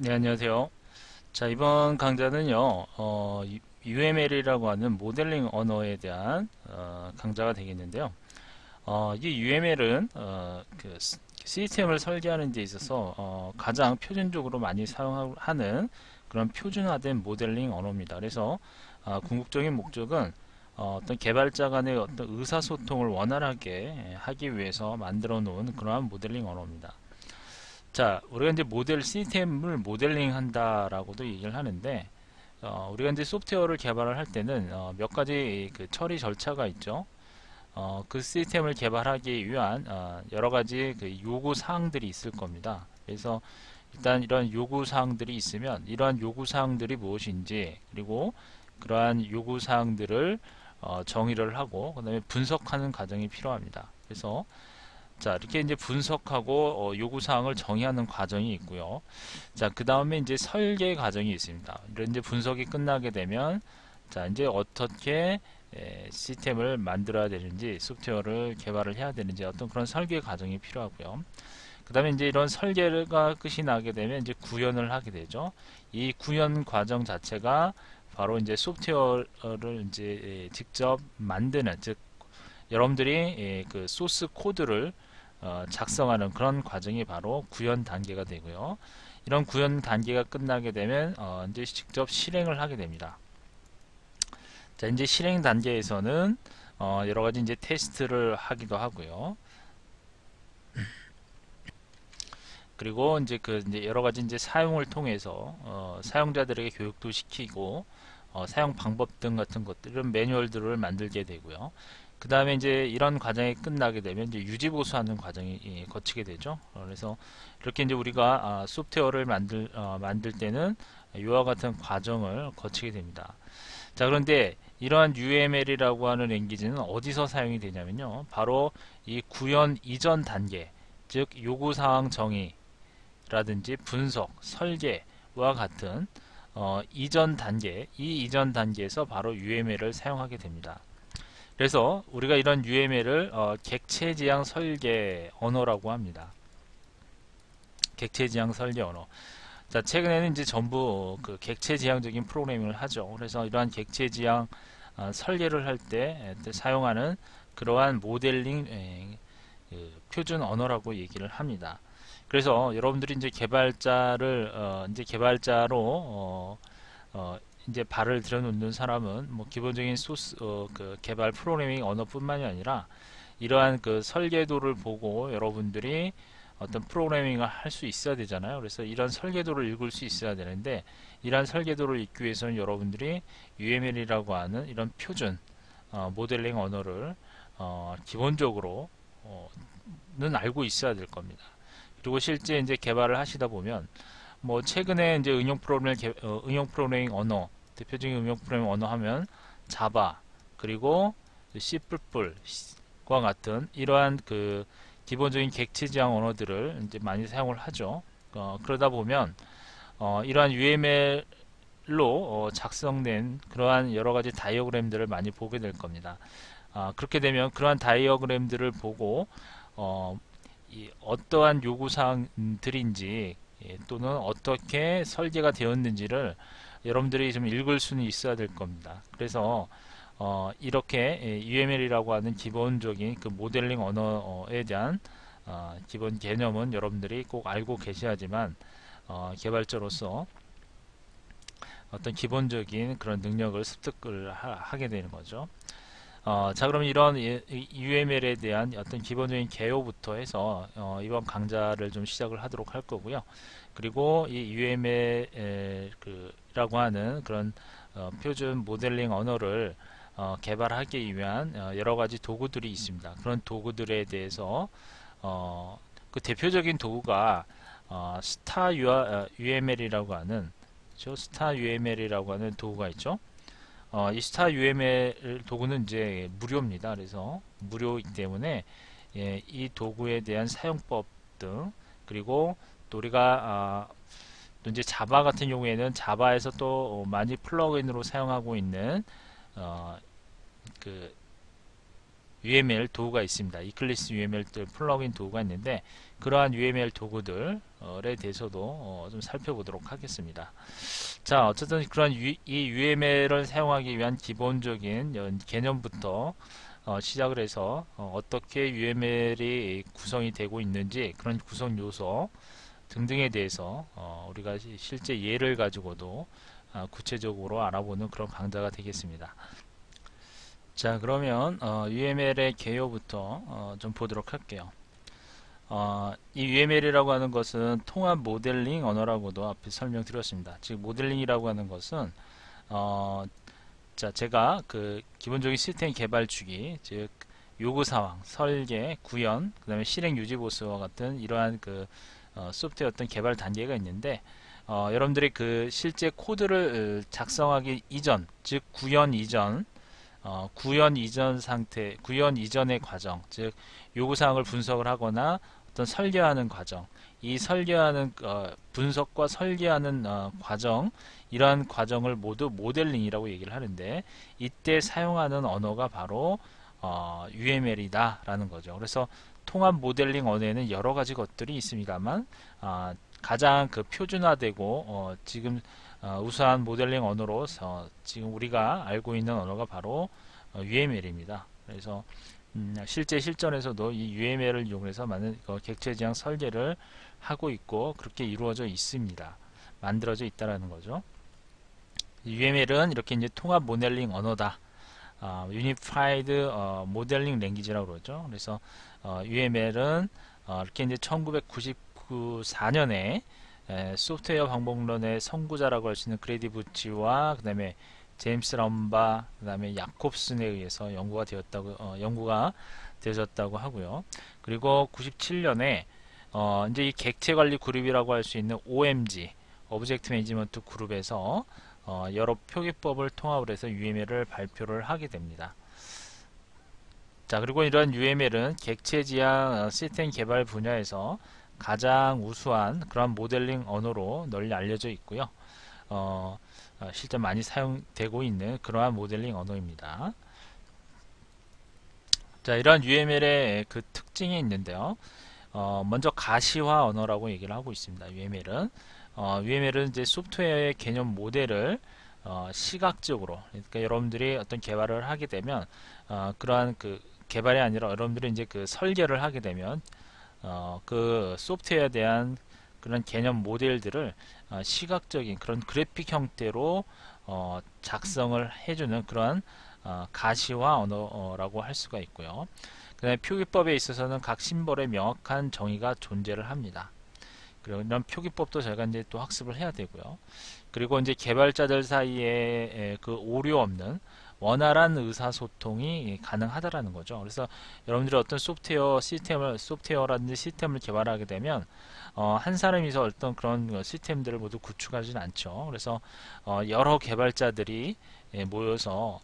네, 안녕하세요. 자, 이번 강좌는요, UML이라고 하는 모델링 언어에 대한 강좌가 되겠는데요. 이 UML은 그 시스템을 설계하는 데 있어서 가장 표준적으로 많이 사용하는 그런 표준화된 모델링 언어입니다. 그래서 궁극적인 목적은 어떤 개발자 간의 어떤 의사소통을 원활하게 하기 위해서 만들어 놓은 그러한 모델링 언어입니다. 자, 우리가 이제 모델 시스템을 모델링 한다라고도 얘기를 하는데, 우리가 이제 소프트웨어를 개발을 할 때는 몇 가지 그 처리 절차가 있죠. 그 시스템을 개발하기 위한 여러 가지 그 요구 사항들이 있을 겁니다. 그래서 일단 이런 요구 사항들이 있으면 이러한 요구 사항들이 무엇인지, 그리고 그러한 요구 사항들을 정의를 하고 그다음에 분석하는 과정이 필요합니다. 그래서 자, 이렇게 이제 분석하고 요구사항을 정의하는 과정이 있고요. 자, 그 다음에 이제 설계 과정이 있습니다. 이런 이제 분석이 끝나게 되면, 자, 이제 어떻게 시스템을 만들어야 되는지, 소프트웨어를 개발을 해야 되는지 어떤 그런 설계 과정이 필요하고요. 그 다음에 이제 이런 설계가 끝이 나게 되면 이제 구현을 하게 되죠. 이 구현 과정 자체가 바로 이제 소프트웨어를 이제 직접 만드는, 즉, 여러분들이 그 소스 코드를 작성하는 그런 과정이 바로 구현 단계가 되고요. 이런 구현 단계가 끝나게 되면 이제 직접 실행을 하게 됩니다. 자, 이제 실행 단계에서는 여러 가지 이제 테스트를 하기도 하고요. 그리고 이제 그 이제 여러 가지 이제 사용을 통해서 사용자들에게 교육도 시키고 사용 방법 등 같은 것들은 매뉴얼들을 만들게 되고요. 그 다음에 이제 이런 과정이 끝나게 되면 이제 유지 보수하는 과정이 거치게 되죠. 그래서 이렇게 이제 우리가 소프트웨어를 만들 때는 이와 같은 과정을 거치게 됩니다. 자, 그런데 이러한 UML이라고 하는 랭귀지는 어디서 사용이 되냐면요. 바로 이 구현 이전 단계, 즉 요구사항 정의라든지 분석, 설계와 같은 이전 단계, 이 이전 단계에서 바로 UML을 사용하게 됩니다. 그래서 우리가 이런 UML을 객체지향 설계 언어라고 합니다. 객체지향 설계 언어. 자, 최근에는 이제 전부 그 객체지향적인 프로그래밍을 하죠. 그래서 이러한 객체지향 설계를 할 때 사용하는 그러한 모델링 그 표준 언어라고 얘기를 합니다. 그래서 여러분들이 이제 이제 개발자로 이제 발을 들여놓는 사람은 뭐 기본적인 소스 그 개발 프로그래밍 언어뿐만이 아니라 이러한 그 설계도를 보고 여러분들이 어떤 프로그래밍을 할 수 있어야 되잖아요. 그래서 이런 설계도를 읽을 수 있어야 되는데 이러한 설계도를 읽기 위해서는 여러분들이 UML이라고 하는 이런 표준 모델링 언어를 기본적으로 는 알고 있어야 될 겁니다. 그리고 실제 이제 개발을 하시다 보면 뭐 최근에 이제 응용 프로그래밍 언어 대표적인 응용 프로그래밍 언어 하면 자바 그리고 C++과 같은 이러한 그 기본적인 객체지향 언어들을 이제 많이 사용을 하죠. 그러다 보면 이러한 UML로 작성된 그러한 여러 가지 다이어그램들을 많이 보게 될 겁니다. 그렇게 되면 그러한 다이어그램들을 보고 어떠한 요구사항들인지 또는 어떻게 설계가 되었는지를 여러분들이 좀 읽을 수는 있어야 될 겁니다. 그래서 이렇게 UML이라고 하는 기본적인 그 모델링 언어에 대한 기본 개념은 여러분들이 꼭 알고 계셔야지만 개발자로서 어떤 기본적인 그런 능력을 습득을 하게 되는 거죠. 자, 그럼 이런 UML에 대한 어떤 기본적인 개요부터 해서 이번 강좌를 좀 시작을 하도록 할 거고요. 그리고 이 UML 라고 하는 그런 표준 모델링 언어를 개발하기 위한 여러 가지 도구들이 있습니다. 그런 도구들에 대해서 그 대표적인 도구가 스타 UML이라고 하는 스타 UML이라고 하는 도구가 있죠. 이 스타 UML 도구는 이제 무료입니다. 그래서 무료이기 때문에 이 도구에 대한 사용법 등 그리고 또 우리가 또 이제 자바 같은 경우에는 자바에서 또 많이 플러그인으로 사용하고 있는 어, 그 UML 도구가 있습니다. 이클립스 UML 플러그인 도구가 있는데 그러한 UML 도구들에 대해서도 좀 살펴보도록 하겠습니다. 자, 어쨌든 그런 이 UML을 사용하기 위한 기본적인 개념부터 시작을 해서 어떻게 UML이 구성이 되고 있는지 그런 구성 요소 등등에 대해서 우리가 실제 예를 가지고도 구체적으로 알아보는 그런 강좌가 되겠습니다. 자, 그러면 UML의 개요부터 좀 보도록 할게요. 이 UML이라고 하는 것은 통합 모델링 언어라고도 앞에 설명드렸습니다. 즉 모델링이라고 하는 것은 자, 제가 그 기본적인 시스템 개발 주기, 즉 요구 사항, 설계, 구현, 그 다음에 실행 유지 보수와 같은 이러한 그 소프트웨어 어떤 개발 단계가 있는데 여러분들이 그 실제 코드를 작성하기 이전, 즉 구현 이전, 구현 이전 상태, 구현 이전의 과정, 즉 요구사항을 분석을 하거나 어떤 설계하는 과정, 이 설계하는 분석과 설계하는 과정, 이러한 과정을 모두 모델링이라고 얘기를 하는데 이때 사용하는 언어가 바로 UML이다 라는 거죠. 그래서 통합 모델링 언어에는 여러 가지 것들이 있습니다만 가장 그 표준화되고 지금 우수한 모델링 언어로 지금 우리가 알고 있는 언어가 바로 UML입니다. 그래서 실제 실전에서도 이 UML을 이용해서 많은 객체 지향 설계를 하고 있고 그렇게 이루어져 있습니다. 만들어져 있다라는 거죠. UML은 이렇게 이제 통합 모델링 언어다. Unified Modeling Language라고 그러죠. 그래서 UML은 이렇게 이제 1994년에 소프트웨어 방법론의 선구자라고 할 수 있는 그레디 부치와 그 다음에 제임스 럼바, 그 다음에 야콥슨에 의해서 연구가 되어졌다고 하고요. 그리고 97년에 이제 이 객체 관리 그룹이라고 할 수 있는 OMG, 오브젝트 매니지먼트 그룹에서 여러 표기법을 통합을 해서 UML을 발표를 하게 됩니다. 자, 그리고 이런 UML은 객체 지향 시스템 개발 분야에서 가장 우수한 그런 모델링 언어로 널리 알려져 있고요. 실제 많이 사용되고 있는 그러한 모델링 언어입니다. 자, 이러한 UML의 그 특징이 있는데요. 먼저 가시화 언어라고 얘기를 하고 있습니다. UML은 이제 소프트웨어의 개념 모델을 시각적으로, 그러니까 여러분들이 어떤 개발을 하게 되면 그러한 그 개발이 아니라 여러분들이 이제 그 설계를 하게 되면 그 소프트웨어에 대한 그런 개념 모델들을 시각적인 그런 그래픽 형태로 작성을 해주는 그런 가시화 언어라고 할 수가 있고요. 그 다음에 표기법에 있어서는 각 심벌에 명확한 정의가 존재를 합니다. 그리고 이런 표기법도 저희가 이제 또 학습을 해야 되고요. 그리고 이제 개발자들 사이에 그 오류 없는 원활한 의사소통이 가능하다라는 거죠. 그래서 여러분들이 어떤 소프트웨어라든지 시스템을 개발하게 되면 한 사람이서 어떤 그런 시스템들을 모두 구축하지는 않죠. 그래서 여러 개발자들이 모여서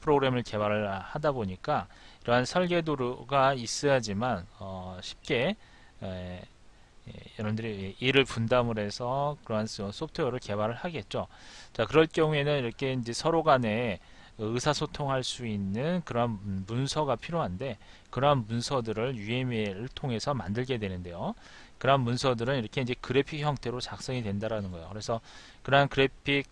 프로그램을 개발을 하다 보니까 이러한 설계도가 있어야지만 쉽게 여러분들이 일을 분담을 해서 그러한 소프트웨어를 개발을 하겠죠. 자, 그럴 경우에는 이렇게 이제 서로 간에 의사소통할 수 있는 그런 문서가 필요한데 그러한 문서들을 UML을 통해서 만들게 되는데요. 그러한 문서들은 이렇게 이제 그래픽 형태로 작성이 된다라는 거예요. 그래서 그러한 그래픽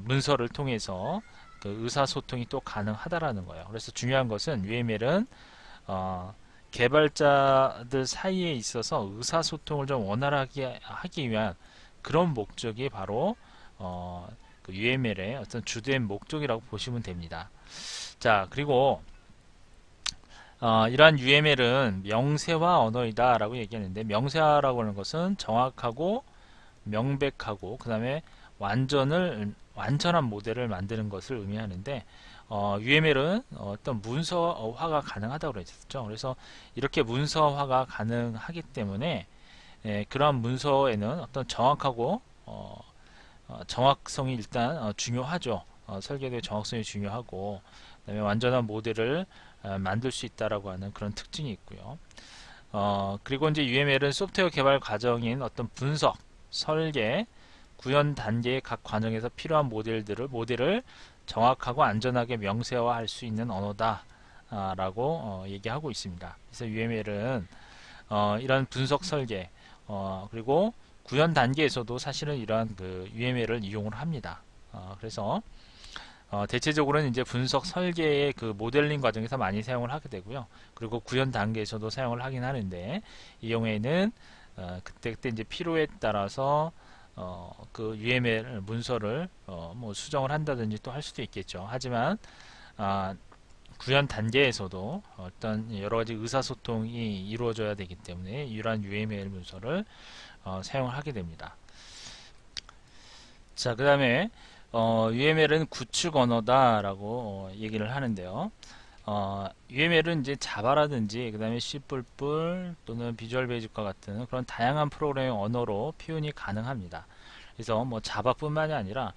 문서를 통해서 그 의사소통이 또 가능하다라는 거예요. 그래서 중요한 것은 UML은 개발자들 사이에 있어서 의사소통을 좀 원활하게 하기 위한 그런 목적이 바로 그 UML의 어떤 주된 목적이라고 보시면 됩니다. 자, 그리고 이러한 UML은 명세화 언어이다 라고 얘기하는데 명세화라고 하는 것은 정확하고 명백하고 그 다음에 완전한 모델을 만드는 것을 의미하는데 UML은 어떤 문서화가 가능하다고 그랬죠. 그래서 이렇게 문서화가 가능하기 때문에 그러한 문서에는 어떤 정확하고 정확성이 일단 중요하죠. 설계도의 정확성이 중요하고 그다음에 완전한 모델을 만들 수 있다라고 하는 그런 특징이 있고요. 그리고 이제 UML은 소프트웨어 개발 과정인 어떤 분석, 설계, 구현 단계의 각 과정에서 필요한 모델을 정확하고 안전하게 명세화할 수 있는 언어다 라고 얘기하고 있습니다. 그래서 UML은 이런 분석 설계 그리고 구현 단계에서도 사실은 이러한 그 UML을 이용을 합니다. 그래서 대체적으로는 이제 분석 설계의 그 모델링 과정에서 많이 사용을 하게 되고요. 그리고 구현 단계에서도 사용을 하긴 하는데 이 경우에는 그때 이제 필요에 따라서 그 UML 문서를 뭐 수정을 한다든지 또 할 수도 있겠죠. 하지만 구현 단계에서도 어떤 여러 가지 의사소통이 이루어져야 되기 때문에 이러한 UML 문서를 사용을 하게 됩니다. 자, 그 다음에 UML은 구축 언어다라고 얘기를 하는데요. UML은 이제 자바라든지 그 다음에 C++ 또는 비주얼 베이직과 같은 그런 다양한 프로그래밍 언어로 표현이 가능합니다. 그래서 뭐 자바뿐만이 아니라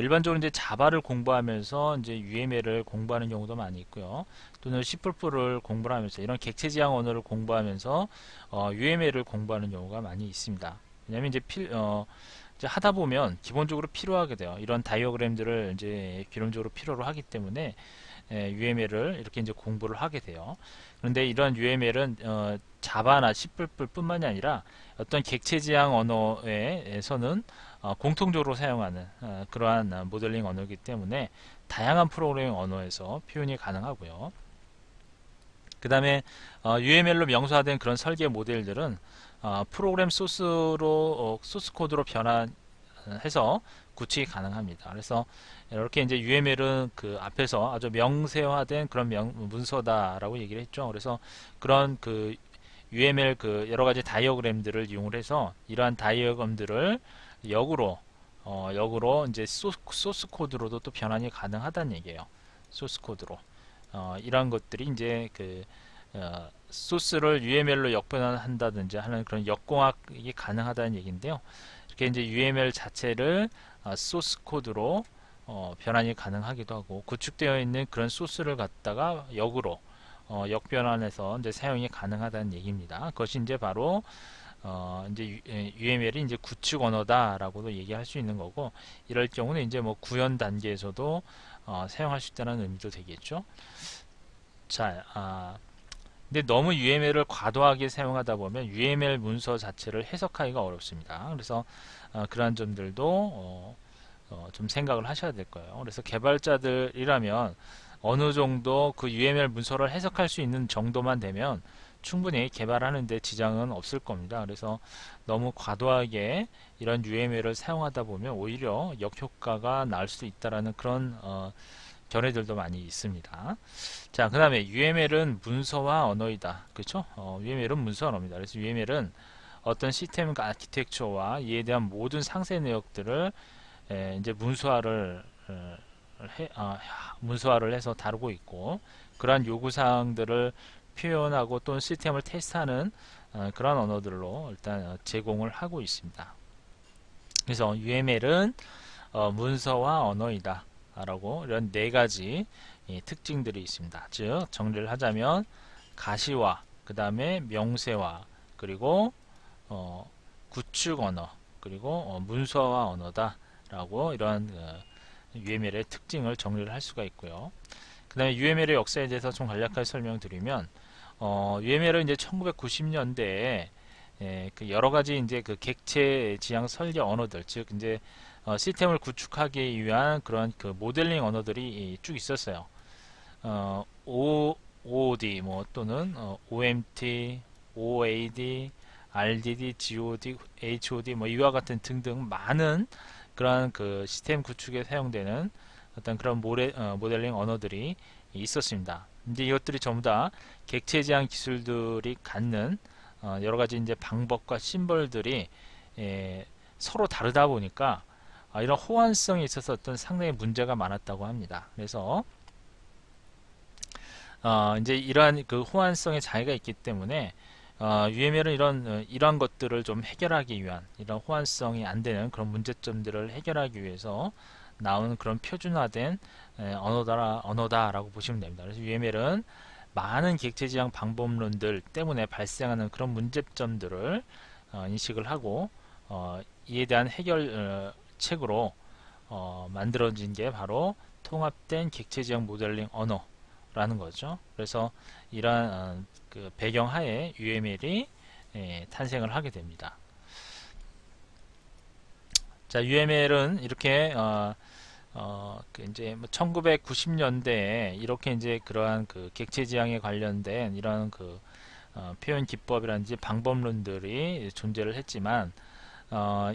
일반적으로 이제 자바를 공부하면서 이제 UML을 공부하는 경우도 많이 있고요. 또는 C++를 공부를 하면서 이런 객체 지향 언어를 공부하면서 UML을 공부하는 경우가 많이 있습니다. 왜냐하면 이제 하다 보면 기본적으로 필요하게 돼요. 이런 다이어그램들을 이제 기본적으로 필요로 하기 때문에 UML을 이렇게 이제 공부를 하게 돼요. 그런데 이런 UML은 자바나 C++ 뿐만이 아니라 어떤 객체 지향 언어에서는 공통적으로 사용하는 그러한 모델링 언어이기 때문에 다양한 프로그래밍 언어에서 표현이 가능하고요. 그 다음에 UML로 명사화된 그런 설계 모델들은 프로그램 소스로 소스 코드로 변환해서 구축이 가능합니다. 그래서 이렇게 이제 UML은 그 앞에서 아주 명세화된 그런 문서다라고 얘기를 했죠. 그래서 그런 그 UML 그 여러 가지 다이어그램들을 이용을 해서 이러한 다이어그램들을 역으로 이제 소스 코드로도 또 변환이 가능하다는 얘기예요. 소스 코드로 이러한 것들이 이제 그 소스를 UML로 역변환한다든지 하는 그런 역공학이 가능하다는 얘기인데요. 이렇게 이제 UML 자체를 소스 코드로 변환이 가능하기도 하고 구축되어 있는 그런 소스를 갖다가 역으로 역변환해서 이제 사용이 가능하다는 얘기입니다. 그것이 이제 바로 이제 UML이 이제 구축 언어다라고도 얘기할 수 있는 거고 이럴 경우는 이제 뭐 구현 단계에서도 사용할 수 있다는 의미도 되겠죠. 자, 근데 너무 UML을 과도하게 사용하다 보면 UML 문서 자체를 해석하기가 어렵습니다. 그래서 그러한 점들도 좀 생각을 하셔야 될 거예요. 그래서 개발자들이라면 어느 정도 그 UML 문서를 해석할 수 있는 정도만 되면 충분히 개발하는데 지장은 없을 겁니다. 그래서 너무 과도하게 이런 UML을 사용하다 보면 오히려 역효과가 날 수도 있다라는 그런 견해들도 많이 있습니다. 자, 그 다음에 UML은 문서화 언어이다. 그렇죠? UML은 문서 언어입니다. 그래서 UML은 어떤 시스템 아키텍처와 이에 대한 모든 상세 내역들을 이제 문서화를 해서 다루고 있고 그러한 요구사항들을 표현하고 또는 시스템을 테스트하는 그런 언어들로 일단 제공을 하고 있습니다. 그래서 UML은 문서화 언어이다 라고 이런 네 가지 특징들이 있습니다. 즉 정리를 하자면 가시화, 그 다음에 명세화, 그리고 구축 언어, 그리고 문서화 언어다 라고 이러한 UML의 특징을 정리를 할 수가 있고요. 그 다음에 UML의 역사에 대해서 좀 간략하게 설명드리면 UML은 이제 1990년대에 그 여러 가지 이제 그 객체 지향 설계 언어들, 즉 이제 시스템을 구축하기 위한 그런 그 모델링 언어들이 쭉 있었어요. OOD 뭐 또는 OMT, OAD, RDD, GOD, HOD 뭐 이와 같은 등등 많은 그러한 그 시스템 구축에 사용되는 어떤 그런 모델링 언어들이 있었습니다. 이제 이것들이 전부 다 객체 지향 기술들이 갖는 여러 가지 이제 방법과 심벌들이 서로 다르다 보니까 이런 호환성에 있어서 어떤 상당히 문제가 많았다고 합니다. 그래서 이제 이러한 그 호환성의 차이가 있기 때문에 UML은 이러한 것들을 좀 해결하기 위한 이런 호환성이 안 되는 그런 문제점들을 해결하기 위해서 나오는 그런 표준화된 언어다라고 보시면 됩니다. 그래서 UML은 많은 객체 지향 방법론들 때문에 발생하는 그런 문제점들을 인식을 하고 이에 대한 해결책으로 만들어진 게 바로 통합된 객체 지향 모델링 언어라고 라는 거죠. 그래서 이러한 그 배경하에 UML이 탄생을 하게 됩니다. 자, UML은 이렇게 그 이제 1990년대에 이렇게 이제 그러한 그 객체 지향에 관련된 이런 그 표현 기법이라든지 방법론들이 존재를 했지만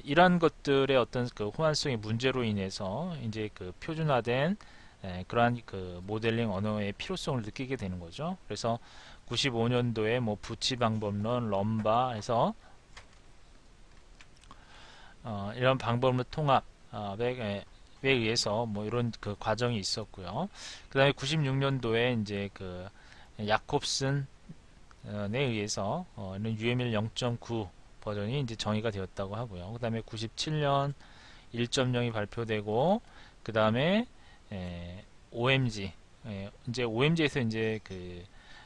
이러한 것들의 어떤 그 호환성의 문제로 인해서 이제 그 표준화된 그러한 그 모델링 언어의 필요성을 느끼게 되는 거죠. 그래서 95년도에 뭐 부치 방법론, 럼바 해서 이런 방법론 통합에 의해서 뭐 이런 그 과정이 있었고요. 그 다음에 96년도에 이제 그 야콥슨에 의해서 이런 UML 0.9 버전이 이제 정의가 되었다고 하고요. 그 다음에 97년 1.0이 발표되고 그 다음에 OMG 이제 OMG에서 이제 그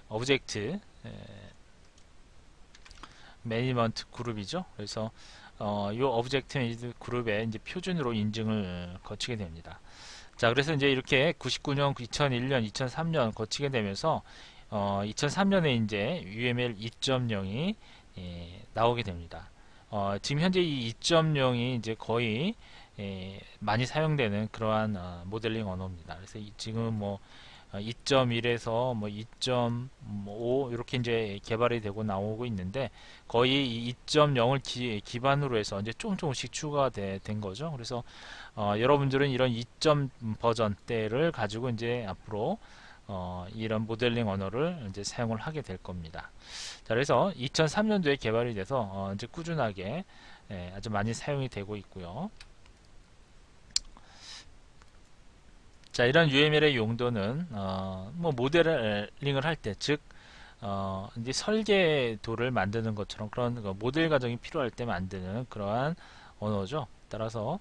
오브젝트 매니지먼트 그룹이죠. 그래서 이 오브젝트 매니지먼트 그룹의 이제 표준으로 인증을 거치게 됩니다. 자, 그래서 이제 이렇게 99년, 2001년, 2003년 거치게 되면서 2003년에 이제 UML 2.0이 나오게 됩니다. 지금 현재 이 2.0이 이제 거의 많이 사용되는 그러한 모델링 언어입니다. 그래서 지금 뭐 2.1에서 뭐 2.5 이렇게 이제 개발이 되고 나오고 있는데 거의 이 2.0을 기반으로 해서 이제 조금씩 추가가 된 거죠. 그래서 여러분들은 이런 2점 버전대를 가지고 이제 앞으로 이런 모델링 언어를 이제 사용을 하게 될 겁니다. 자, 그래서 2003년도에 개발이 돼서 이제 꾸준하게 아주 많이 사용이 되고 있고요. 자, 이런 UML의 용도는 뭐 모델링을 할 때, 즉 이제 설계도를 만드는 것처럼 그런 모델 과정이 필요할 때 만드는 그러한 언어죠. 따라서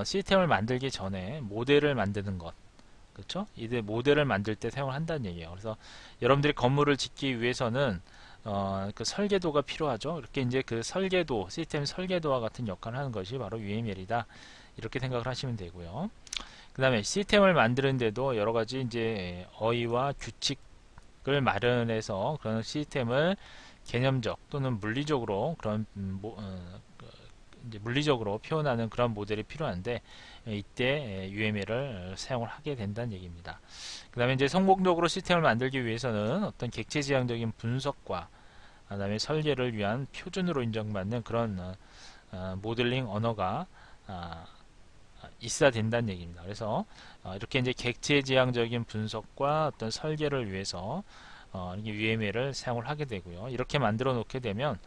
시스템을 만들기 전에 모델을 만드는 것, 그렇죠? 이제 모델을 만들 때 사용을 한다는 얘기예요. 그래서 여러분들이 건물을 짓기 위해서는 그 설계도가 필요하죠. 이렇게 이제 그 설계도, 시스템 설계도와 같은 역할을 하는 것이 바로 UML이다. 이렇게 생각을 하시면 되고요. 그 다음에 시스템을 만드는데도 여러 가지 이제 어휘와 규칙을 마련해서 그런 시스템을 개념적 또는 물리적으로 그런 이제 물리적으로 표현하는 그런 모델이 필요한데 이때 UML을 사용을 하게 된다는 얘기입니다. 그 다음에 이제 성공적으로 시스템을 만들기 위해서는 어떤 객체 지향적인 분석과 그 다음에 설계를 위한 표준으로 인정받는 그런 모델링 언어가 있어야 된다는 얘기입니다. 그래서 이렇게 이제 객체 지향적인 분석과 어떤 설계를 위해서 UML을 사용을 하게 되고요. 이렇게 만들어 놓게 되면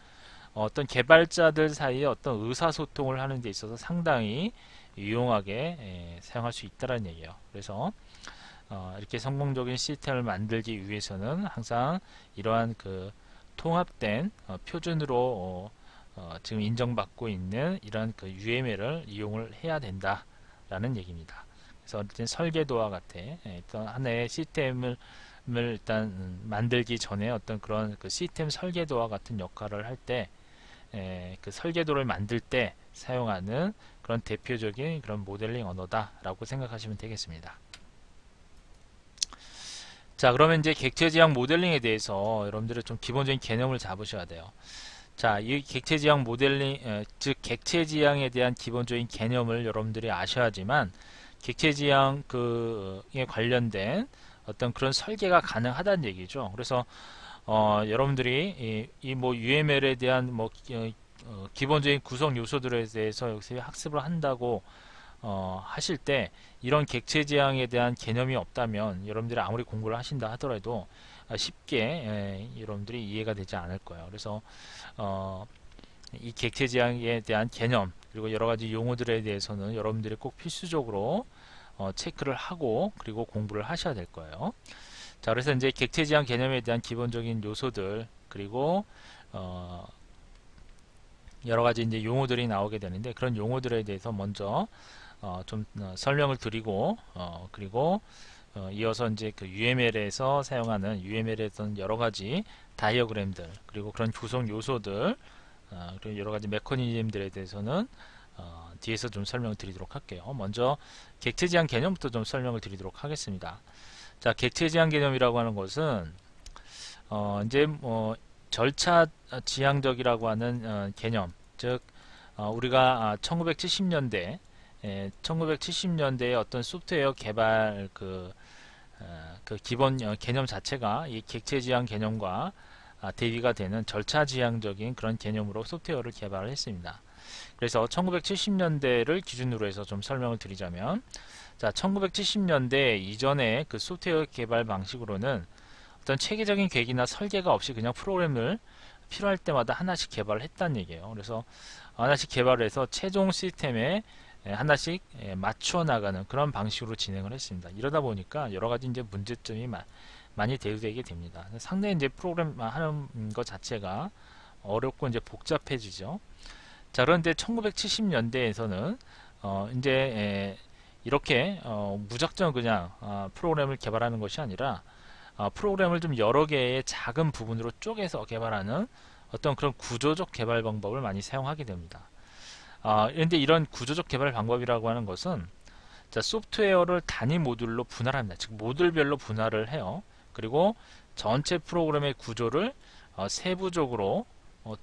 어떤 개발자들 사이에 어떤 의사소통을 하는 데 있어서 상당히 유용하게 사용할 수 있다는 얘기예요. 그래서 이렇게 성공적인 시스템을 만들기 위해서는 항상 이러한 그 통합된 표준으로 지금 인정받고 있는 이런 그 UML을 이용을 해야 된다라는 얘기입니다. 그래서 어쨌든 설계도와 같은 어떤 하나의 시스템을 일단 만들기 전에 어떤 그런 그 시스템 설계도와 같은 역할을 할 때 그 설계도를 만들 때 사용하는 그런 대표적인 그런 모델링 언어다라고 생각하시면 되겠습니다. 자, 그러면 이제 객체 지향 모델링에 대해서 여러분들은 좀 기본적인 개념을 잡으셔야 돼요. 자, 이 객체 지향 모델링, 즉 객체 지향에 대한 기본적인 개념을 여러분들이 아셔야지만 객체 지향 그에 관련된 어떤 그런 설계가 가능하다는 얘기죠. 그래서 여러분들이 이 뭐 UML에 대한 뭐 기본적인 구성 요소들에 대해서 여기서 학습을 한다고 하실 때 이런 객체 지향에 대한 개념이 없다면 여러분들이 아무리 공부를 하신다 하더라도 쉽게 여러분들이 이해가 되지 않을 거예요. 그래서 이 객체 지향에 대한 개념 그리고 여러 가지 용어들에 대해서는 여러분들이 꼭 필수적으로 체크를 하고 그리고 공부를 하셔야 될 거예요. 자, 그래서 이제 객체 지향 개념에 대한 기본적인 요소들 그리고 여러 가지 이제 용어들이 나오게 되는데 그런 용어들에 대해서 먼저 좀 설명을 드리고 그리고 이어서 이제 그 UML에서 사용하는 UML에서는 여러 가지 다이어그램들 그리고 그런 구성 요소들 그리고 여러 가지 메커니즘들에 대해서는 뒤에서 좀 설명을 드리도록 할게요. 먼저 객체 지향 개념부터 좀 설명을 드리도록 하겠습니다. 자, 객체 지향 개념이라고 하는 것은 이제 뭐 절차 지향적이라고 하는 개념, 즉 우리가 1970년대 1970년대의 어떤 소프트웨어 개발 그 기본 개념 자체가 이 객체 지향 개념과 대비가 되는 절차 지향적인 그런 개념으로 소프트웨어를 개발을 했습니다. 그래서 1970년대를 기준으로 해서 좀 설명을 드리자면, 자, 1970년대 이전의 그 소프트웨어 개발 방식으로는 어떤 체계적인 계획이나 설계가 없이 그냥 프로그램을 필요할 때마다 하나씩 개발을 했다는 얘기예요. 그래서 하나씩 개발을 해서 최종 시스템에 하나씩 맞춰 나가는 그런 방식으로 진행을 했습니다. 이러다 보니까 여러 가지 이제 문제점이 많이 대두되게 됩니다. 상당히 이제 프로그램 하는 것 자체가 어렵고 이제 복잡해지죠. 자, 그런데 1970년대에서는 이제 이렇게 무작정 그냥 프로그램을 개발하는 것이 아니라 프로그램을 좀 여러 개의 작은 부분으로 쪼개서 개발하는 어떤 그런 구조적 개발 방법을 많이 사용하게 됩니다. 그런데 이런 구조적 개발 방법이라고 하는 것은, 자, 소프트웨어를 단위 모듈로 분할합니다. 즉 모듈별로 분할을 해요. 그리고 전체 프로그램의 구조를 세부적으로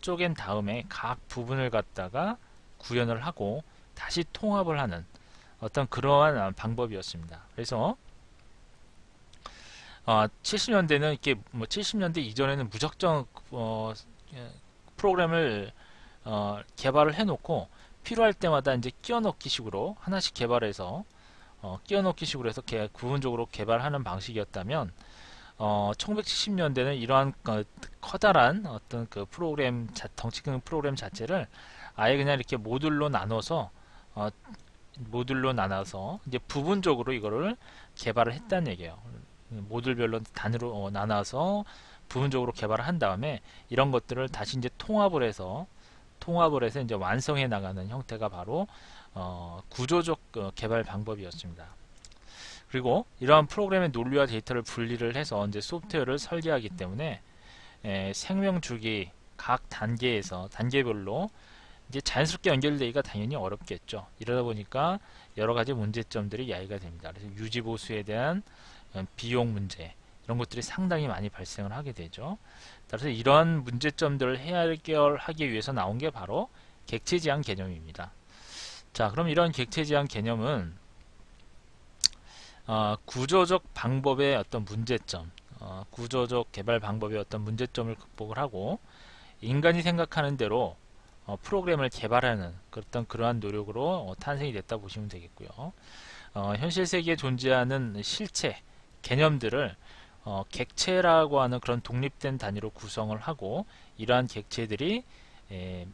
쪼갠 다음에 각 부분을 갖다가 구현을 하고 다시 통합을 하는 어떤 그러한 방법이었습니다. 그래서 70년대는 이렇게 뭐 70년대 이전에는 무작정 프로그램을 개발을 해놓고 필요할 때마다 이제 끼워넣기 식으로 하나씩 개발해서 끼워넣기 식으로 해서 부분적으로 개발하는 방식이었다면, 1970년대는 이러한 커다란 어떤 그 프로그램 덩치 큰 프로그램 자체를 아예 그냥 이렇게 모듈로 나눠서 이제 부분적으로 이거를 개발을 했다는 얘기예요. 모듈별로 단위로 나눠서 부분적으로 개발을 한 다음에 이런 것들을 다시 이제 통합을 해서 이제 완성해 나가는 형태가 바로 구조적 개발 방법이었습니다. 그리고 이러한 프로그램의 논리와 데이터를 분리를 해서 이제 소프트웨어를 설계하기 때문에 생명 주기 각 단계별로 이제 자연스럽게 연결되기가 당연히 어렵겠죠. 이러다 보니까 여러 가지 문제점들이 야기가 됩니다. 그래서 유지 보수에 대한 비용 문제, 이런 것들이 상당히 많이 발생을 하게 되죠. 따라서 이러한 문제점들을 해결하기 위해서 나온 게 바로 객체 지향 개념입니다. 자, 그럼 이런 객체 지향 개념은 구조적 방법의 어떤 문제점, 구조적 개발 방법의 어떤 문제점을 극복을 하고 인간이 생각하는 대로 프로그램을 개발하는 그러한 노력으로 탄생이 됐다 보시면 되겠고요. 현실 세계에 존재하는 실체, 개념들을 객체라고 하는 그런 독립된 단위로 구성을 하고, 이러한 객체들이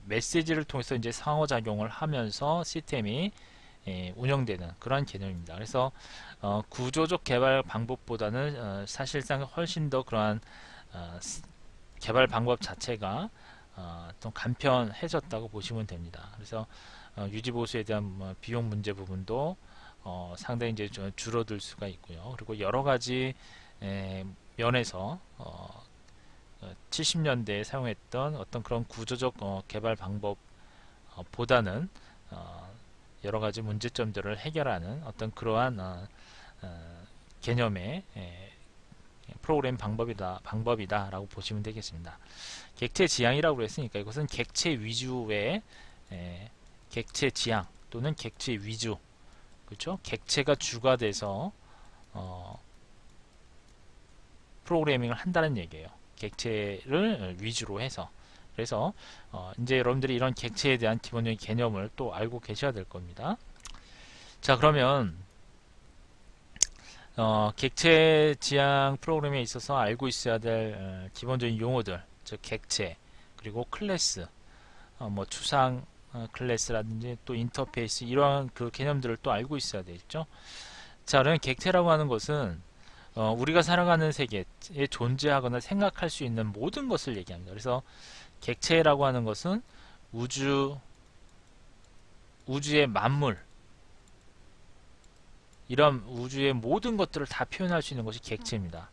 메시지를 통해서 이제 상호작용을 하면서 시스템이 운영되는 그런 개념입니다. 그래서 구조적 개발 방법보다는 사실상 훨씬 더 그러한 개발 방법 자체가 좀 간편해졌다고 보시면 됩니다. 그래서 유지보수에 대한 비용 문제 부분도 상당히 이제 줄어들 수가 있고요. 그리고 여러 가지 면에서 70년대에 사용했던 어떤 그런 구조적 개발 방법보다는 여러 가지 문제점들을 해결하는 어떤 그러한 개념의 프로그램 방법이다라고 보시면 되겠습니다. 객체 지향이라고 했으니까 이것은 객체 위주의 객체 지향 또는 객체 위주, 그렇죠? 객체가 주가 돼서 프로그래밍을 한다는 얘기예요. 객체를 위주로 해서. 그래서 이제 여러분들이 이런 객체에 대한 기본적인 개념을 또 알고 계셔야 될 겁니다. 자, 그러면 객체 지향 프로그램에 있어서 알고 있어야 될 기본적인 용어들, 즉 객체, 그리고 클래스, 뭐 추상 클래스라든지 또 인터페이스, 이러한 그 개념들을 또 알고 있어야 되겠죠. 자, 그러면 객체라고 하는 것은 우리가 살아가는 세계에 존재하거나 생각할 수 있는 모든 것을 얘기합니다. 그래서 객체라고 하는 것은 우주의 만물, 이런 우주의 모든 것들을 다 표현할 수 있는 것이 객체입니다.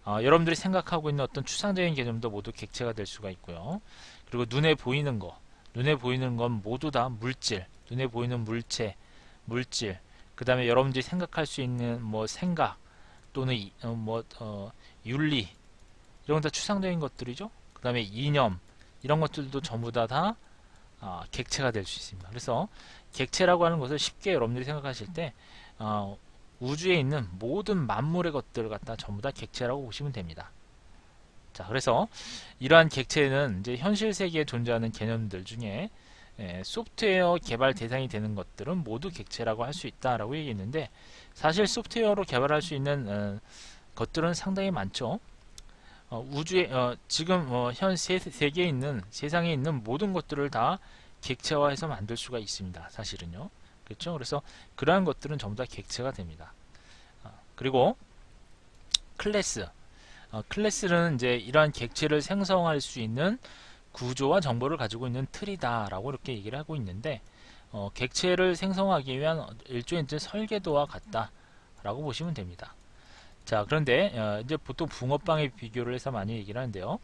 여러분들이 생각하고 있는 어떤 추상적인 개념도 모두 객체가 될 수가 있고요. 그리고 눈에 보이는 건 모두 다 물질, 눈에 보이는 물체, 물질, 그 다음에 여러분들이 생각할 수 있는 뭐 생각, 또는 윤리, 이런 건 다 추상적인 것들이죠. 그 다음에 이념, 이런 것들도 전부 다 객체가 될 수 있습니다. 그래서 객체라고 하는 것을 쉽게 여러분들이 생각하실 때 우주에 있는 모든 만물의 것들을 갖다 전부 다 객체라고 보시면 됩니다. 자, 그래서 이러한 객체는 이제 현실 세계에 존재하는 개념들 중에 소프트웨어 개발 대상이 되는 것들은 모두 객체라고 할 수 있다라고 얘기했는데, 사실 소프트웨어로 개발할 수 있는 것들은 상당히 많죠. 우주에 지금 현 세계에 있는, 세상에 있는 모든 것들을 다 객체화해서 만들 수가 있습니다. 사실은요. 그렇죠? 그래서 그러한 것들은 전부 다 객체가 됩니다. 그리고 클래스. 클래스는 이제 이러한 객체를 생성할 수 있는 구조와 정보를 가지고 있는 틀이다라고 이렇게 얘기를 하고 있는데, 객체를 생성하기 위한 일종의 이제 설계도와 같다라고 보시면 됩니다. 자, 그런데 이제 보통 붕어빵에 비교를 해서 많이 얘기를 하는데요.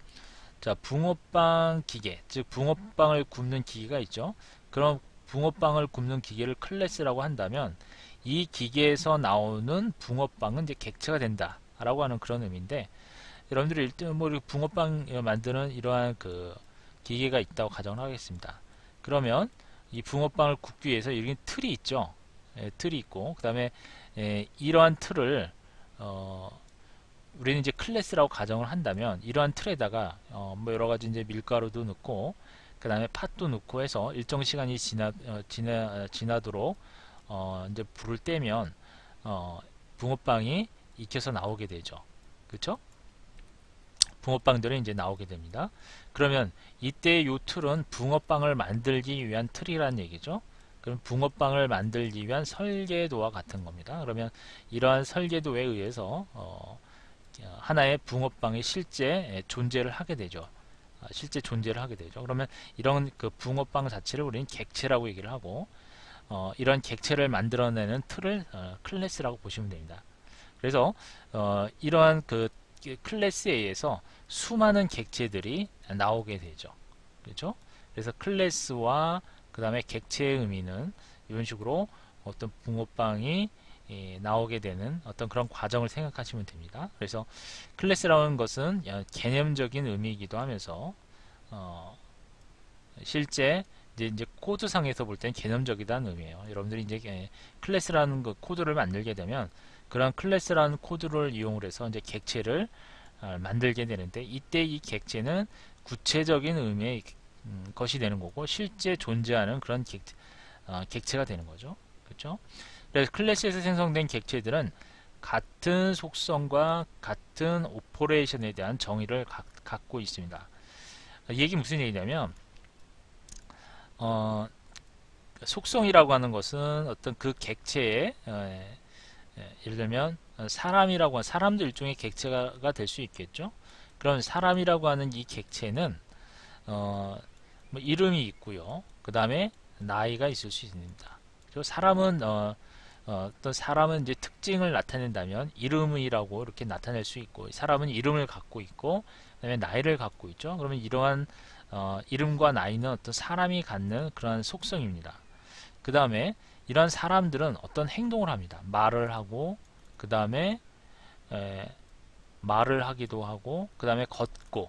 자, 붕어빵 기계, 즉 붕어빵을 굽는 기계가 있죠. 그럼 붕어빵을 굽는 기계를 클래스라고 한다면 이 기계에서 나오는 붕어빵은 이제 객체가 된다라고 하는 그런 의미인데, 여러분들이 일단 붕어빵 만드는 이러한 그 기계가 있다고 가정을 하겠습니다. 그러면 이 붕어빵을 굽기 위해서 이런 틀이 있죠. 틀이 있고, 그 다음에 이러한 틀을 우리는 이제 클래스라고 가정을 한다면, 이러한 틀에다가 뭐 여러 가지 이제 밀가루도 넣고, 그 다음에 팥도 넣고 해서 일정 시간이 지나도록 이제 불을 떼면 붕어빵이 익혀서 나오게 되죠. 그렇죠? 붕어빵들이 이제 나오게 됩니다. 그러면 이때 이 틀은 붕어빵을 만들기 위한 틀이라는 얘기죠. 그럼 붕어빵을 만들기 위한 설계도와 같은 겁니다. 그러면 이러한 설계도에 의해서 하나의 붕어빵이 실제 존재를 하게 되죠. 실제 존재를 하게 되죠. 그러면 이런 그 붕어빵 자체를 우리는 객체라고 얘기를 하고, 이런 객체를 만들어내는 틀을 클래스라고 보시면 됩니다. 그래서 이러한 그 클래스에 의해서 수많은 객체들이 나오게 되죠. 그렇죠? 그래서 클래스와 그 다음에 객체의 의미는 이런 식으로 어떤 붕어빵이 나오게 되는 어떤 그런 과정을 생각하시면 됩니다. 그래서 클래스라는 것은 개념적인 의미이기도 하면서 실제 이제 코드상에서 볼 때는 개념적이다는 의미예요. 여러분들이 이제 클래스라는 그 코드를 만들게 되면 그런 클래스라는 코드를 이용을 해서 이제 객체를 만들게 되는데, 이때 이 객체는 구체적인 의미의 것이 되는 거고, 실제 존재하는 그런 객체가 되는 거죠. 그렇죠? 그래서 클래스에서 생성된 객체들은 같은 속성과 같은 오퍼레이션에 대한 정의를 갖고 있습니다. 이 얘기 무슨 얘기냐면, 속성이라고 하는 것은 어떤 그 객체의 예를 들면 사람이라고 하는, 사람도 일종의 객체가 될 수 있겠죠. 그럼 사람이라고 하는 이 객체는 뭐 이름이 있고요. 그 다음에 나이가 있을 수 있습니다. 그리고 사람은 어떤 사람은 이제 특징을 나타낸다면 이름이라고 이렇게 나타낼 수 있고, 사람은 이름을 갖고 있고, 그다음에 나이를 갖고 있죠. 그러면 이러한 이름과 나이는 어떤 사람이 갖는 그러한 속성입니다. 그 다음에 이러한 사람들은 어떤 행동을 합니다. 말을 하고, 그 다음에 말을 하기도 하고, 그 다음에 걷고,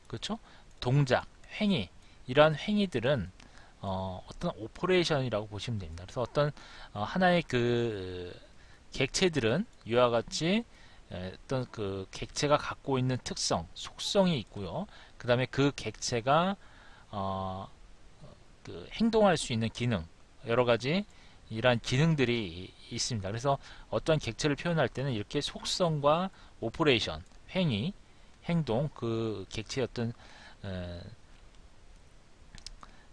그렇죠? 동작, 행위, 이러한 행위들은 어떤 오퍼레이션이라고 보시면 됩니다. 그래서 어떤 하나의 그 객체들은 이와 같이 어떤 그 객체가 갖고 있는 특성, 속성이 있고요. 그 다음에 그 객체가 그 행동할 수 있는 기능, 여러 가지 이러한 기능들이 있습니다. 그래서 어떠한 객체를 표현할 때는 이렇게 속성과 오퍼레이션, 행위, 행동, 그 객체의 어떤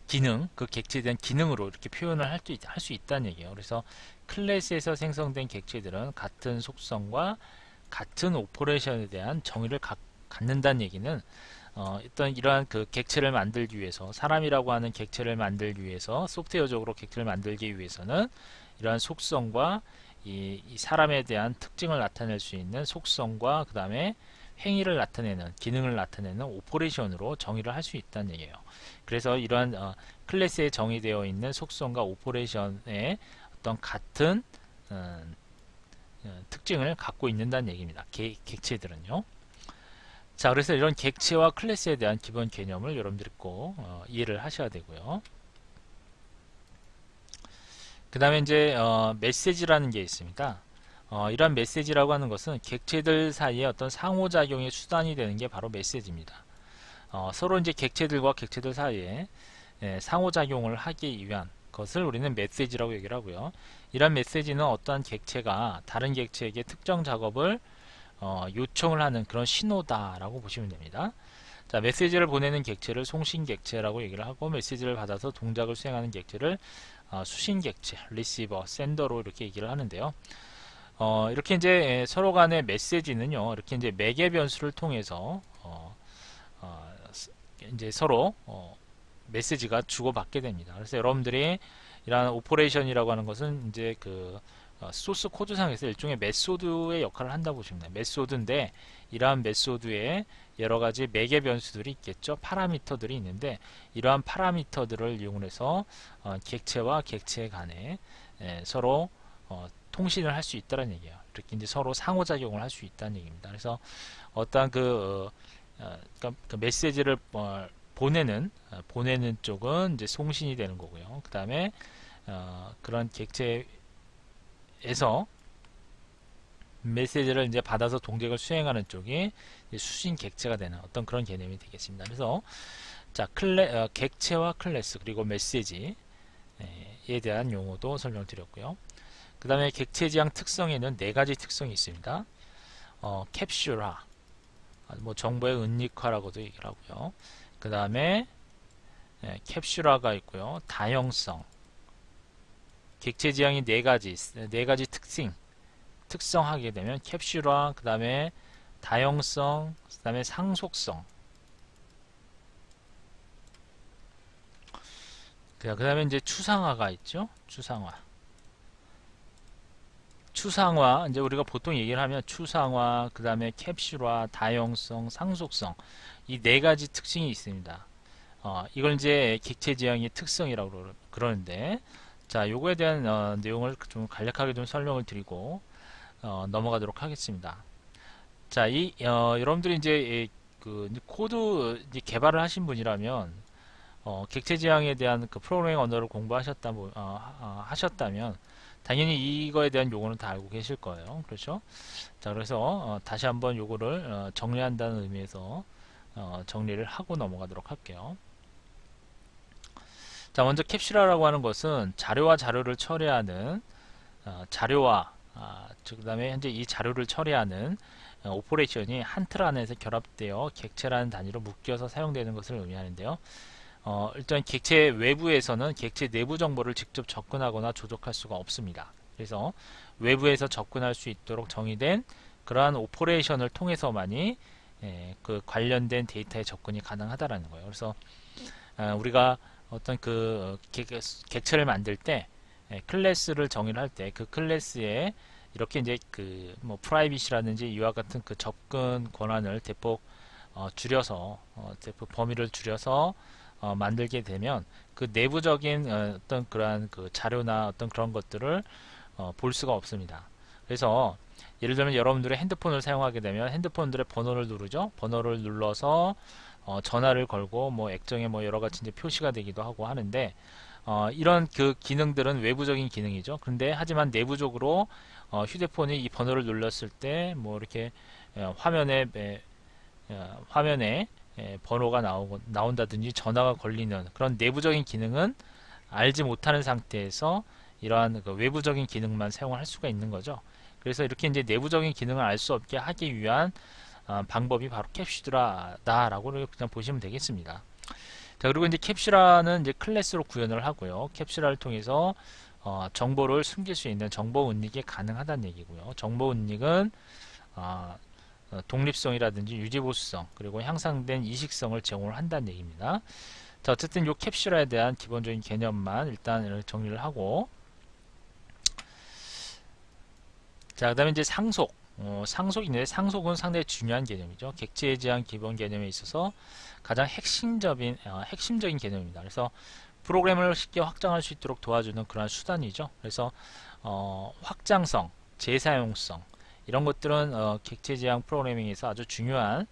기능, 그 객체에 대한 기능으로 이렇게 표현을 할 수 있다는 얘기예요. 그래서 클래스에서 생성된 객체들은 같은 속성과 같은 오퍼레이션에 대한 정의를 갖는다는 얘기는 어떤 이러한 그 객체를 만들기 위해서, 사람이라고 하는 객체를 만들기 위해서, 소프트웨어적으로 객체를 만들기 위해서는 이러한 속성과 이 사람에 대한 특징을 나타낼 수 있는 속성과 그 다음에 행위를 나타내는, 기능을 나타내는 오퍼레이션으로 정의를 할 수 있다는 얘기예요. 그래서 이러한 클래스에 정의되어 있는 속성과 오퍼레이션의 어떤 같은 특징을 갖고 있는다는 얘기입니다. 객체들은요. 자, 그래서 이런 객체와 클래스에 대한 기본 개념을 여러분들이 꼭 이해를 하셔야 되고요. 그 다음에 이제 메시지라는 게 있습니다. 이러한 메시지라고 하는 것은 객체들 사이에 어떤 상호작용의 수단이 되는 게 바로 메시지입니다. 서로 이제 객체들과 객체들 사이에 상호작용을 하기 위한 것을 우리는 메시지라고 얘기를 하고요. 이러한 메시지는 어떠한 객체가 다른 객체에게 특정 작업을 요청을 하는 그런 신호다라고 보시면 됩니다. 자, 메시지를 보내는 객체를 송신객체라고 얘기를 하고, 메시지를 받아서 동작을 수행하는 객체를 수신객체, 리시버, 샌더로 이렇게 얘기를 하는데요. 이렇게 이제 서로 간의 메시지는요, 이렇게 이제 매개 변수를 통해서 이제 서로 메시지가 주고받게 됩니다. 그래서 여러분들이 이러한 오퍼레이션이라고 하는 것은 이제 그 소스 코드상에서 일종의 메소드의 역할을 한다고 보시면 돼요. 메소드인데 이러한 메소드에 여러가지 매개 변수들이 있겠죠. 파라미터들이 있는데 이러한 파라미터들을 이용해서 객체와 객체 간에 서로 통신을 할 수 있다는 얘기예요. 이렇게 이제 서로 상호작용을 할 수 있다는 얘기입니다. 그래서 어떠한 그러니까 그 메시지를 보내는 쪽은 이제 송신이 되는 거고요. 그 다음에 그런 객체에서 메시지를 이제 받아서 동작을 수행하는 쪽이 수신 객체가 되는 어떤 그런 개념이 되겠습니다. 그래서 자, 객체와 클래스 그리고 메시지에 대한 용어도 설명드렸고요. 그 다음에 객체 지향 특성에는 네 가지 특성이 있습니다. 캡슐화, 뭐 정보의 은닉화라고도 얘기를 하고요. 그 다음에 캡슐화가 있고요. 다형성, 객체 지향이 네 가지 특성하게 되면 캡슐화, 그 다음에 다형성, 그 다음에 상속성, 그 다음에 이제 추상화가 있죠. 추상화, 이제 우리가 보통 얘기를 하면 추상화, 그 다음에 캡슐화, 다형성, 상속성, 이 네 가지 특징이 있습니다. 이걸 이제 객체 지향의 특성이라고 그러는데, 자, 요거에 대한 내용을 좀 간략하게 좀 설명을 드리고 넘어가도록 하겠습니다. 자, 여러분들이 이제 그 코드 이제 개발을 하신 분이라면 객체 지향에 대한 그 프로그래밍 언어를 하셨다면 당연히 이거에 대한 용어는 다 알고 계실 거예요. 그렇죠? 자, 그래서 다시 한번 요거를 정리한다는 의미에서 정리를 하고 넘어가도록 할게요. 자, 먼저 캡슐화라고 하는 것은 자료와 자료를 처리하는 그 다음에 현재 이 자료를 처리하는 오퍼레이션이 한 틀 안에서 결합되어 객체라는 단위로 묶여서 사용되는 것을 의미하는데요. 일단 객체 외부에서는 객체 내부 정보를 직접 접근하거나 조작할 수가 없습니다. 그래서 외부에서 접근할 수 있도록 정의된 그러한 오퍼레이션을 통해서만이 그 관련된 데이터에 접근이 가능하다라는 거예요. 그래서 우리가 어떤 그 객체를 만들 때 클래스를 정의를 할 때 그 클래스에 이렇게 이제 그 뭐 프라이빗이라든지 이와 같은 그 접근 권한을 대폭 줄여서 대폭 범위를 줄여서 만들게 되면 그 내부적인 어떤 그러한 그 자료나 어떤 그런 것들을 볼 수가 없습니다. 그래서 예를 들면 여러분들의 핸드폰을 사용하게 되면 핸드폰들의 번호를 누르죠. 번호를 눌러서 전화를 걸고 뭐 액정에 뭐 여러 가지 이제 표시가 되기도 하고 하는데 이런 그 기능들은 외부적인 기능이죠. 그런데 하지만 내부적으로 휴대폰이 이 번호를 눌렀을 때 뭐 이렇게 화면에 번호가 나온다든지 전화가 걸리는 그런 내부적인 기능은 알지 못하는 상태에서 이러한 그 외부적인 기능만 사용할 수가 있는 거죠. 그래서 이렇게 이제 내부적인 기능을 알 수 없게 하기 위한 방법이 바로 캡슐화다라고 그냥 보시면 되겠습니다. 자, 그리고 이제 캡슐화는 이제 클래스로 구현을 하고요. 캡슐화를 통해서 정보를 숨길 수 있는 정보 은닉이 가능하다는 얘기고요. 정보 은닉은 독립성이라든지 유지보수성 그리고 향상된 이식성을 제공을 한다는 얘기입니다. 자, 어쨌든 이 캡슐화에 대한 기본적인 개념만 일단 정리를 하고, 자, 그 다음에 이제 상속인데 상속은 상당히 중요한 개념이죠. 객체에 대한 기본 개념에 있어서 가장 핵심적인 개념입니다. 그래서 프로그램을 쉽게 확장할 수 있도록 도와주는 그런 수단이죠. 그래서 확장성, 재사용성 이런 것들은 객체지향 프로그래밍에서 아주 중요한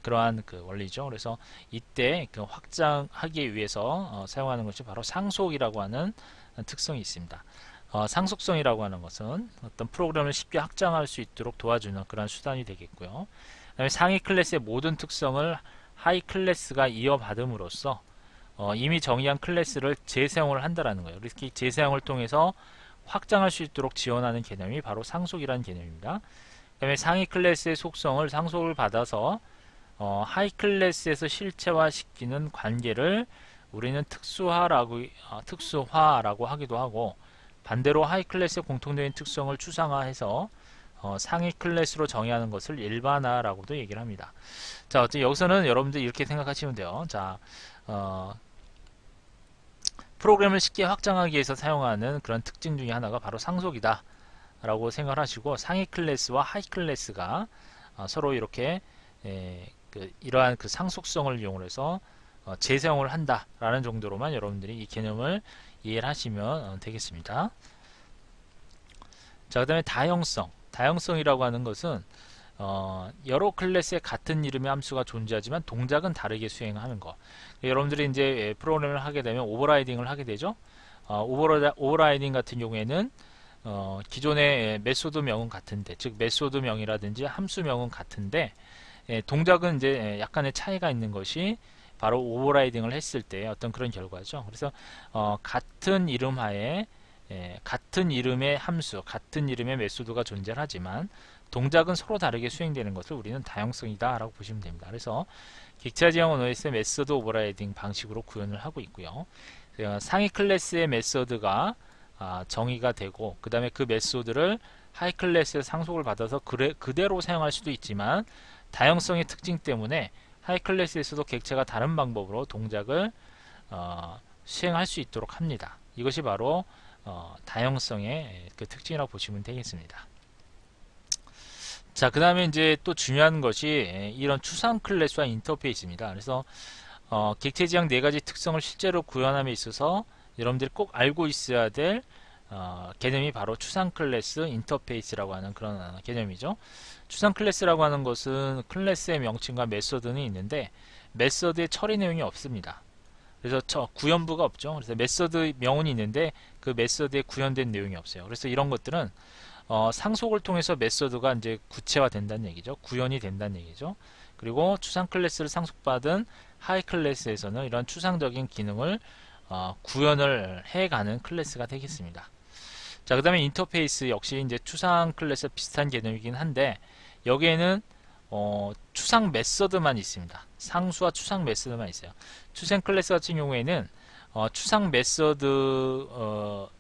그러한 그 원리죠. 그래서 이때 그 확장하기 위해서 사용하는 것이 바로 상속이라고 하는 특성이 있습니다. 상속성이라고 하는 것은 어떤 프로그램을 쉽게 확장할 수 있도록 도와주는 그런 수단이 되겠고요. 그다음에 상위 클래스의 모든 특성을 하위 클래스가 이어받음으로써 이미 정의한 클래스를 재사용을 한다라는 거예요. 이렇게 재사용을 통해서 확장할 수 있도록 지원하는 개념이 바로 상속이라는 개념입니다. 그 다음에 상위 클래스의 속성을 상속을 받아서 하위 클래스에서 실체화시키는 관계를 우리는 특수화라고 하기도 하고, 반대로 하위 클래스의 공통적인 특성을 추상화해서 상위 클래스로 정의하는 것을 일반화라고도 얘기를 합니다. 자, 어쨌든 여기서는 여러분들 이렇게 생각하시면 돼요. 자, 프로그램을 쉽게 확장하기 위해서 사용하는 그런 특징 중에 하나가 바로 상속이다 라고 생각을 하시고, 상위 클래스와 하위 클래스가 서로 이렇게 이러한 그 상속성을 이용해서 재사용을 한다 라는 정도로만 여러분들이 이 개념을 이해를 하시면 되겠습니다. 자, 그 다음에 다형성이라고 하는 것은 여러 클래스에 같은 이름의 함수가 존재하지만 동작은 다르게 수행하는 것. 여러분들이 이제 프로그램을 하게 되면 오버라이딩을 하게 되죠. 오버라이딩 같은 경우에는 기존의 메소드명은 같은데, 즉 메소드명이라든지 함수명은 같은데 동작은 이제 약간의 차이가 있는 것이 바로 오버라이딩을 했을 때 어떤 그런 결과죠. 그래서 같은 이름 하에 같은 이름의 함수, 같은 이름의 메소드가 존재하지만 동작은 서로 다르게 수행되는 것을 우리는 다형성이다 라고 보시면 됩니다. 그래서 객체지향 언어에서의 메소드 오버라이딩 방식으로 구현을 하고 있고요. 상위 클래스의 메소드가 정의가 되고, 그 다음에 그 메소드를 하위 클래스에서 상속을 받아서 그대로 사용할 수도 있지만, 다형성의 특징 때문에 하위 클래스에서도 객체가 다른 방법으로 동작을 수행할 수 있도록 합니다. 이것이 바로 다형성의 그 특징이라고 보시면 되겠습니다. 자, 그 다음에 이제 또 중요한 것이 이런 추상 클래스와 인터페이스입니다. 그래서 객체지향 네 가지 특성을 실제로 구현함에 있어서 여러분들이 꼭 알고 있어야 될 개념이 바로 추상 클래스 인터페이스라고 하는 그런 개념이죠. 추상 클래스라고 하는 것은 클래스의 명칭과 메소드는 있는데 메소드의 처리 내용이 없습니다. 그래서 구현부가 없죠. 그래서 메소드 명은 있는데 그 메소드에 구현된 내용이 없어요. 그래서 이런 것들은 상속을 통해서 메소드가 이제 구체화 된다는 얘기죠. 구현이 된다는 얘기죠. 그리고 추상 클래스를 상속받은 하위 클래스에서는 이런 추상적인 기능을 구현을 해가는 클래스가 되겠습니다. 자, 그 다음에 인터페이스 역시 이제 추상 클래스 비슷한 개념이긴 한데 여기에는 추상 메서드만 있습니다. 상수와 추상 메서드만 있어요. 추상 클래스 같은 경우에는 추상 메서드도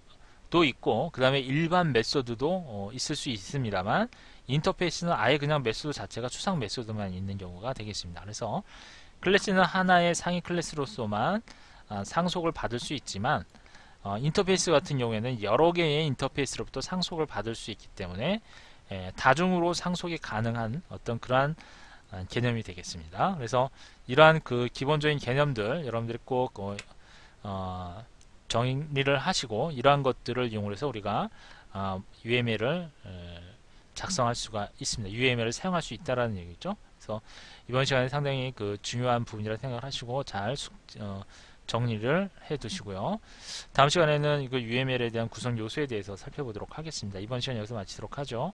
있고 그 다음에 일반 메서드도 있을 수 있습니다만, 인터페이스는 아예 그냥 메서드 자체가 추상 메서드만 있는 경우가 되겠습니다. 그래서 클래스는 하나의 상위 클래스로서만 상속을 받을 수 있지만, 인터페이스 같은 경우에는 여러 개의 인터페이스로부터 상속을 받을 수 있기 때문에 다중으로 상속이 가능한 어떤 그러한 개념이 되겠습니다. 그래서 이러한 그 기본적인 개념들 여러분들이 꼭 정리를 하시고, 이러한 것들을 이용해서 우리가 UML을 작성할 수가 있습니다. UML을 사용할 수 있다라는 얘기죠. 그래서 이번 시간에 상당히 그 중요한 부분이라 생각하시고 잘 정리를 해 두시고요. 다음 시간에는 이거 UML에 대한 구성 요소에 대해서 살펴보도록 하겠습니다. 이번 시간 여기서 마치도록 하죠.